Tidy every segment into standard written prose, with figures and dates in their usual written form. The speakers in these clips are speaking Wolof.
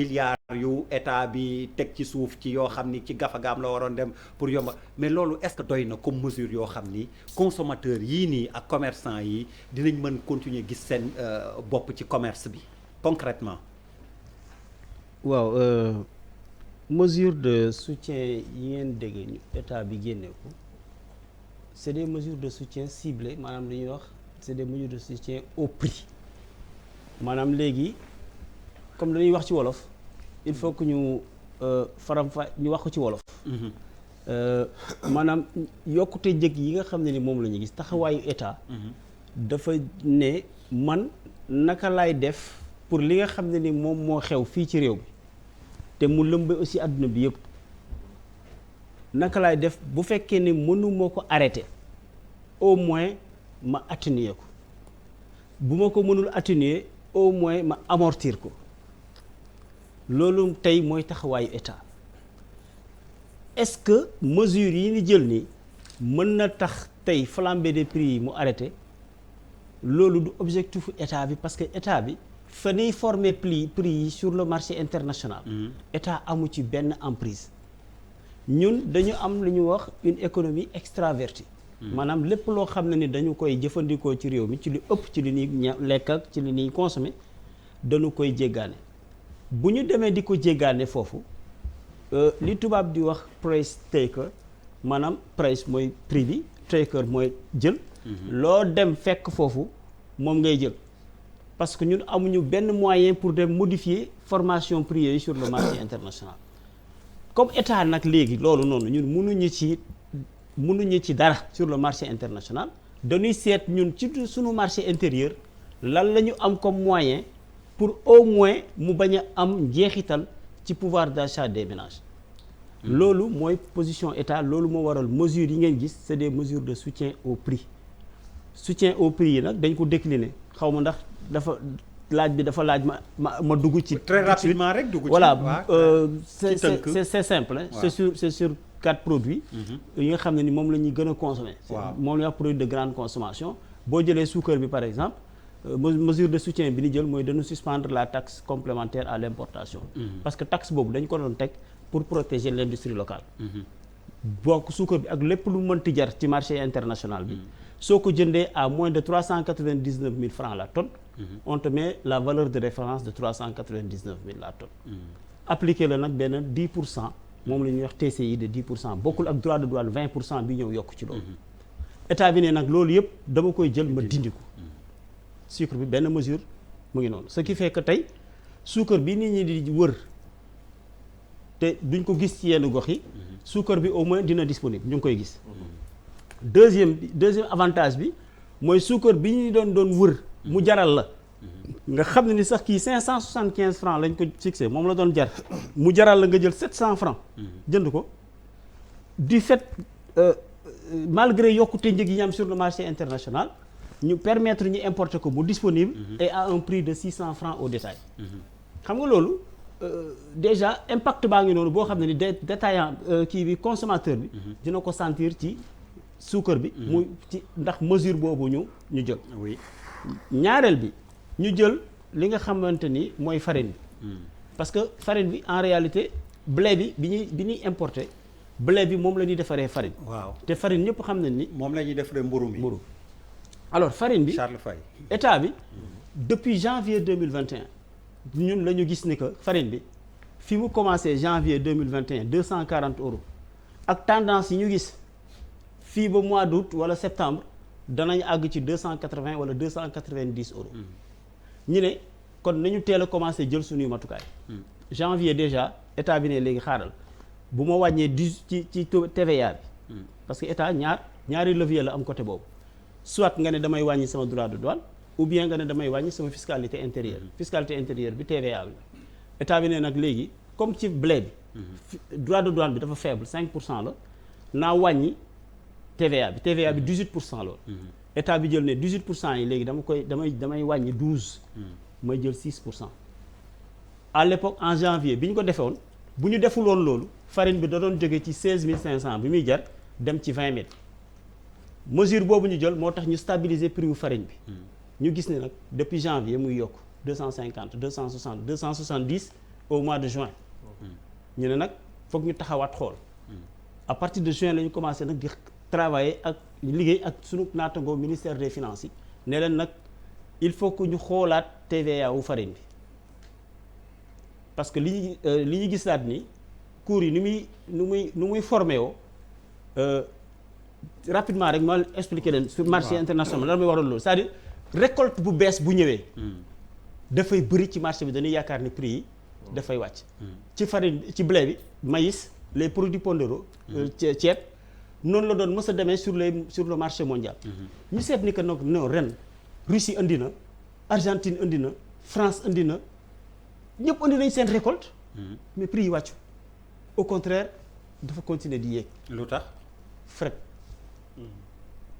milliards yu état bi teg ci suuf ci yoo xam ni ci gafagaam la waroon dem pour yomba mais loolu est-ce que doy na comme mesure yoo xam ni consommateurs yii nii ak commerçant yi dinañ mën continuer gis seen bopp ci commerce bi concrètement waaw mesure de soutien yi ngeen dégg ñu état bi génne ko c'est des mesures de soutien ciblées maanaam li ñuy wax c'est des mesures de soutien au prix maanaam léegi comme dañuy wax ci wolof il faut que ñu ñu wax ko ci wolof maanaam yokkute njëg yi nga xam ne ni moom la ñu gis taxawaayu état dafa ne man naka laay def pour li nga xam ne ni moom moo xew fii ci réew mi te mu lëmbe aussi àdduna bi yëpp naka laay def bu fekkee ne mënuma ko arrêter au moins ma atténuer ko bu ma ko mënul atténuer au moins ma amortir ko loolu tey mooy taxawaayu état est-ce que mesures yi ni jël nii mën na tax tey flambée des prix yi mu arrêté loolu du objectif état bi parce que état bi fa ñuy former prix yi sur le marché international état amu ci benn emprise ñun dañu am lu ñu wax une économie extravertie maanaam lépp loo xam ne ni dañu koy jëfandikoo ci réew mi ci lu ëpp ci li ñuy lekk ak ci li ñuy consommer dañu koy jéggaane bu ñu demee di ko jéggaane foofu li tubaab di wax price taker maanaam price mooy prix bi taker mooy jël loo dem fekk foofu moom ngay jël parce que ñun amuñu benn moyen pour dem modifier formation prix yi sur le marché international comme état nag léegi loolu noonu ñun mënuñu ci dara sur le marché international dañuy seet ñun ci suñu marché intérieur lan la ñu am comme moyen pour au moins mu bañ a am njeexital ci pouvoir d'achat des ménages loolu mooy position état loolu moo waral mesures yi ngeen gis c'est des mesures de soutien au prix yi nag dañ ko décliner xaw ma ndax dafa laaj ma dugg ci très rapidement rek dugg ci voilà c'est simple hein? c'est sur 4 produits yi nga xam ne ni moom la ñuy gën a consommer moom la ñuy wax produit de grande consommation boo jëlee suukar bi par exemple mesure de soutien bi ni jël mooy dañu suspendre la taxe complémentaire à l'importation parce que taxe boobu dañ ko doon teg pour protéger l'industrie locale bokk suukar bi ak lépp lu mënti jar ci marché international bi soo ko jëndee à moins de 399 000 francs la tonne on te met la valeur de référence de 399 000 la tonne appliqué la nag benn 10% moom la ñuy wax TCI de 10% bokkul ak droit de douane 20% bi ñëw yokk ci loolu état bi ne nag loolu yëpp dama koy jël ma dindi ko sucre bi benn mesure mu ngi noonu ce qui fait que tey suukar bi nit ñi di wër te duñ ko gis ci yenn gox yi suukar bi au moins dina disponible ñu ngi koy gis deuxième avantage bi mooy suukar bi ñu doon wër mu jaral la nga xam ne ni sax kii 575 francs lañ ko fixé moom la doon jar mu jaral la nga jël 700 francs jënd ko du fait malgré yokkute njëg yi ñu am sur le marché international ñu permettre ñu importer ko mu disponible et à un prix de 600 francs au détail xam nga loolu déjà impact baa ngi noonu boo xam ne ni détaillant kii bi consommateur bi dina ko sentir ci suukar bi mu ci ndax mesure boobu ñu jël ñaareel bi ñu jël li nga xamante ni mooy farine bi parce que farine bi en réalité blé bi ñuy importer blé bi moom la ñuy defaree farine waaw te farine ñëpp xam nañ ni moom la ñuy defaree mburu alors farine bi Charles Faye état bi depuis janvier 2021 ñun la ñu gis ni que farine bi fi mu commencé janvier 2021 240 € ak tendance yi ñu gis fii ba mois d'août wala septembre danañ àgg ci 280 wala 290 €. ñu ne kon nañu teel a commencé jël suñuy matukaay. janvier déjà état bi ne léegi xaaral bu ma wàññee ci TVA bi. parce que état ñaari levier la am côté boobu. soit nga ne damay wàññi sama droit de douane ou bien nga ne damay wàññi sama fiscalité intérieure. fiscalité intérieure bi TVA bi état bi ne nag léegi comme ci blé bi. droit de douane bi dafa faible 5% la naa wàññi. TVA bi 18% loolu. état bi jël ne 18% yi léegi damay wàññi 12. may jël 6%. à l'époque en janvier bi ñu ko defewoon bu ñu defuloon loolu farine bi da doon jóge ci 16500 bi muy jar dem ci 20000. mesure boobu ñu jël moo tax ñu stabiliser prix wu farine bi. ñu gis ne nag depuis janvier muy yokk 250 260 270 au mois de juin ñu ne nag foog ñu taxawaat xool à partir de juin la ñu commencé nag di travailler ak liggéey ak sunu naatangoo ministère des finances yi ne leen nag il faut que ñu xoolaat TVA wu farine bi parce que li ñu gisaat ni cours yi nu muy formé woo rapidement rek ma expliqué leen sur marché international lan mooy waral loolu c'est-à-dire récolte bu bees bu ñëwee dafay bëri ci marché bi dañuy yaakaar ni prix yi dafay wàcc ci farine ci blé bi maïs les produits pondéraux ceeb noonu la doon mës a demee sur le marché mondial ñu seet ni que nag non ren Russie indi na Argentine indi na France indi na ñëpp indi nañ seen récolte mais prix yi wàccu au contraire dafa continuer di yéeg lu tax fret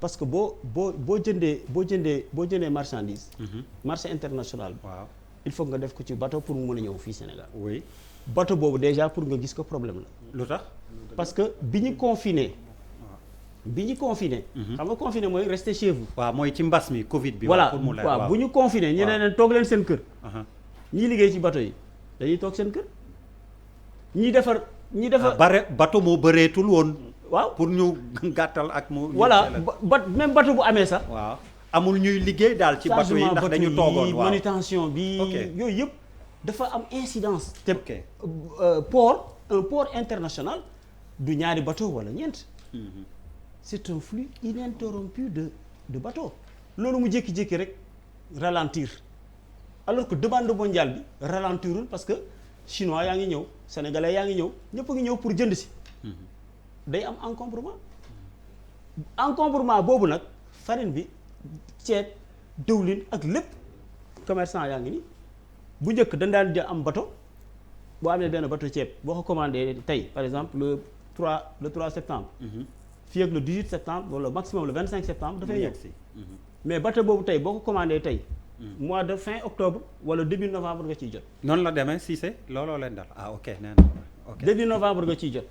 parce que boo jëndee marchandise marché international bi waaw il faut nga def ko ci bateau pour mu mën a ñëw fii Sénégal oui bateau boobu déjà pour nga gis ko problème la lu tax parce que bi ñu confiné xam nga confiné mooy rester chez vous waaw mooy ci mbas mi Covid bi voilà pour mu leer waaw bu ñu confiné ñu ne leen toog leen seen kër ñii liggéey ci bateau yi dañuy toog seen kër ñi defar bare bateau moo bëreetul woon waaw pour ñu gàttal ak mu voilà même bateau bu amee sax waaw amul ñuy liggéey daal ci bateau yi ndax dañu toogoon waaw manutention bi yooyu yëpp dafa am incidence te ok un port international du ñaari bateau wala ñeent c'est un flux ininterrompu de bateau loolu mu jékki-jékki rek ralentir alors que demande mondiale bi ralentirul parce que chinois yaa ngi ñëw sénégalais yaa ngi ñëw ñëpp a ngi ñëw pour jënd si day am encombrement boobu nag farine bi ceeb dëwlin ak lépp commerçant yaa ngi ni bu njëkk dañ daan jël am bateau boo amee benn bateau ceeb boo ko commandé tey par exemple le 3 septembre fii ak le 18 septembre wala maximum le 25 septembre dafay ñëw mais bateau boobu tey boo ko commandé tey mois de fin octobre wala début novembre nga ciy jot noonu la demee Cissé looloo leen dal ok nee na ok début novembre nga ciy jot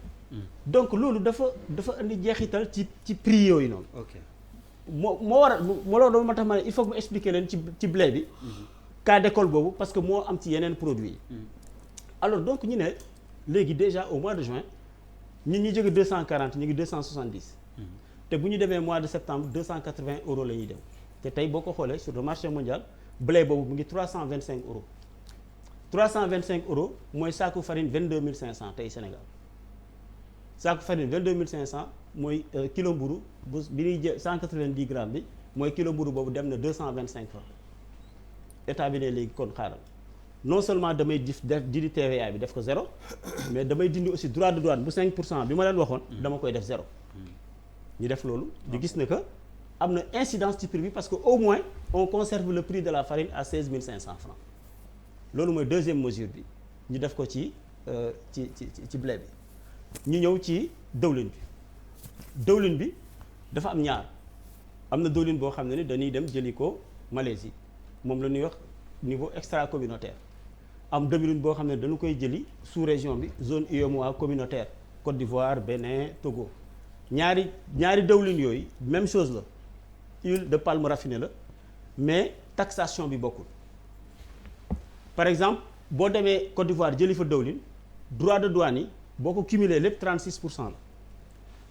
donc loolu dafa indi jeexital ci prix yooyu noonu ok moo war a loolu moo tax ma ne il faut que mu expliquer leen ci blé bi cas d'école boobu parce que moo am ci yeneen produits yi alors donc ñu ne léegi déjà au mois de juin ñun ñu jóge 240 ñu ngi 270 te bu ñu demee mois de septembre 280 euros la ñuy dem te tey boo ko xoolee sur le marché mondial blé boobu mu ngi 325 euros 325 euros mooy saaku farine 22 500 tey Sénégal saaku farine 22 500 mooy kilo mburu bi ñuy jël 190 grammes bi mooy kilo mburu boobu dem na 225 francs état bi ne léegi kon xaaral non seulement damay dindi TVA bi def ko zéro mais damay dindi aussi droit de douane bu 5% bi ma leen waxoon dama koy def zéro ñu def loolu ñu gis ne que am na incidence ci prix bi parce que au moins on conserve le prix de la farine à 16 500 francs loolu mooy deuxième mesure bi ñu def ko ci blé bi ñu ñëw ci dëwlin bi dafa am ñaar am na dëwlin boo xam ne ni dañuy dem jëli ko Malaisie moom la ñuy wax niveau extra communautaire am dëwlin boo xam ne dañu koy jëli sous région bi zone UEMOA communautaire Côte d'Ivoire Bénin Togo ñaari dëwlin yooyu même chose la huile de palme raffinée la mais taxation bi bokkul par exemple boo demee Côte d'Ivoire jëli fa dëwlin droit de douane yi boo ko cumulé lépp 36% la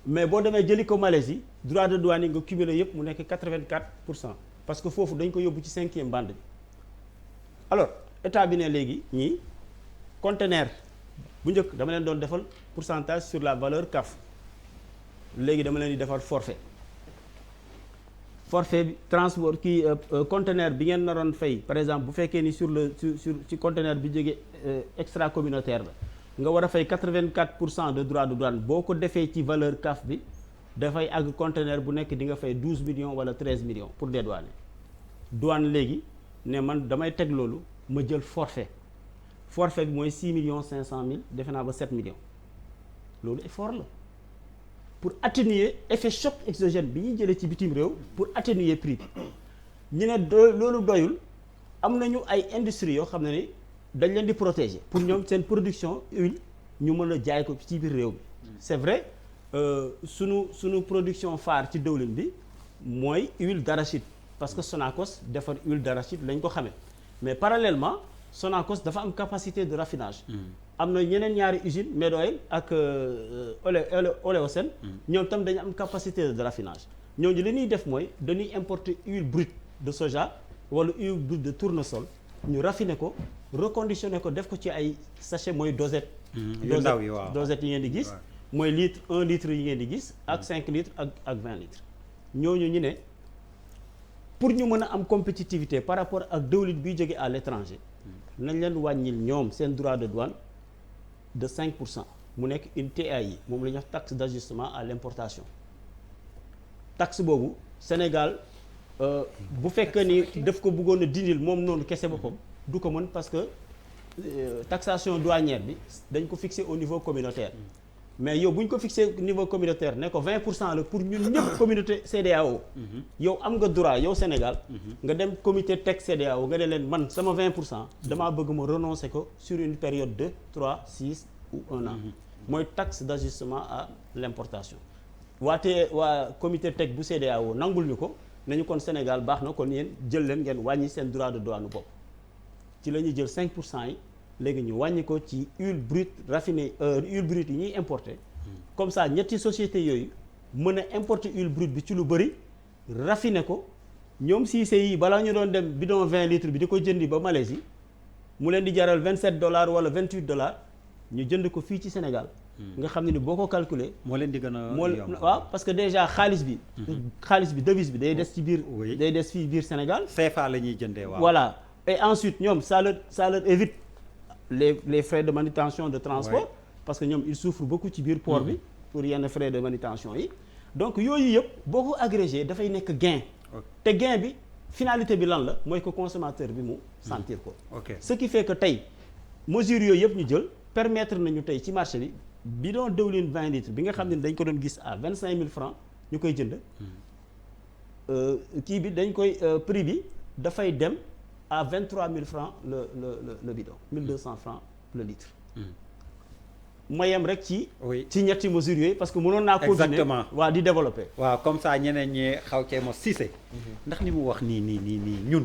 mais boo demee jëli ko Malaisie droit de douane yi nga cumulé yëpp mu nekk 84% parce que foofu dañ ko yóbbu ci 5e bande bi alors état bi ne léegi ñii conteneur bu njëkk dama leen doon defal pourcentage sur la valeur CAF léegi dama leen di defal forfait bi transport conteneur bi ngeen naroon fay par exemple bu fekkee ni sur ci conteneur bi jógee extra communautaire la nga war a fay 84% de droit de douane boo ko defee ci valeur CAF bi dafay àgg conteneur bu nekk di nga fay 12 millions wala 13 millions pour dédouaner douane léegi ne man damay teg loolu ma jël forfait bi mooy 6 millions 500 mille defe naa ba 7 millions loolu effort la pour atténuer effet choc exogène bi ñuy jëlee ci bitim réew pour atténuer prix bi ñu ne loolu doyul am nañu ay industries yoo xam ne ni dañ leen di protéger pour ñoom seen production huile ñu mën a jaay ko ci biir réew bi c'est vrai sunu production phare ci dëwlin bi mooy huile d'arachide parce que Sonacos defar huile d'arachide lañ ko xamee mais parallèlement Sonacos dafa am capacité de raffinage. am na ñeneen ñaari usine Medoil ak Oléosen. ñoom tam dañu am capacité de raffinage. ñooñu li ñuy def mooy dañuy importer huile brute de soja wala huile brute de tournesol ñu raffiner ko reconditionner ko def ko ci ay sachet mooy dosette. yu ndaw yi waaw dosette yi ngeen di gis. mooy litre 1 litre yi ngeen di gis. ak 5 litres ak 20 litres. ñooñu ñu ne pour ñu mën a am compétitivité par rapport ak dëwlin biy jóge à l'étranger nañ leen wàññil ñoom seen droit de douane de 5% mu nekk une TAI moom la ñuy wax taxe d'ajustement à l'importation. taxe boobu Sénégal bu fekkee ni daf ko bëggoon a dindil moom noonu kese boppam du ko mën parce que taxation douanière bi dañ ko fixé au niveau communautaire. mais yow bu ñu ko fixé niveau communautaire ne ko 20% la pour ñun ñëpp communauté CEDEAO. yow am nga droit yow Sénégal. nga dem comité teg CEDEAO nga ne leen man sama 20% damaa bëgg ma renoncer ko sur une période de 3 6 ou 1 an. mooy taxe d'ajustement à l'importation. waa comité teg bu CEDEAO nangul ñu ko nañu kon Sénégal baax na kon yéen jël leen ngeen wàññi seen droit de douane bopp ci la ñuy jël 5% yi. léegi ñu wàññi ko ci huile brute raffinée huile brute yi ñuy importer comme ça ñetti sociétés yooyu mën a importer huile brute bi ci lu bëri raffiner ko ñoom Cissé yi balaa ñu doon dem bidon 20 litres bi di ko jëndi ba Malaisie mu leen di jaral $27 wala $28 ñu jënd ko fii ci Sénégal. nga xam ne ni boo ko calculer moo leen di gën a waaw parce que déjà xaalis bi devise bi day des ci biir. day des fii biir Sénégal. CFA la ñuy jëndee waaw. voilà et ensuite ñoom ça leur évite. les frais de manutention de transport parce que ñoom ils souffrent beaucoup ci biir port bi pour yenn frais de manutention yi donc yooyu yëpp boo ko agrégé dafay nekk gain te gain bi finalité bi lan la mooy que consommateur bi mu sentir ko ce qui fait que tey mesures yooyu yëpp ñu jël permettre nañu tey ci marché bi bidon dëwlin 20 litres bi nga xam ne dañ ko doon gis à 25 000 francs ñu koy jënd kii bi dañ koy prix bi dafay dem à 23 000 francs le bidon 1200 francs le litre. ma yem rek ci ñetti mesures yooyu parce que mënoon naa continuer exactement waa di développer. waaw comme ça ñeneen ñi xaw cee mos Cissé. ndax li mu wax nii ñun.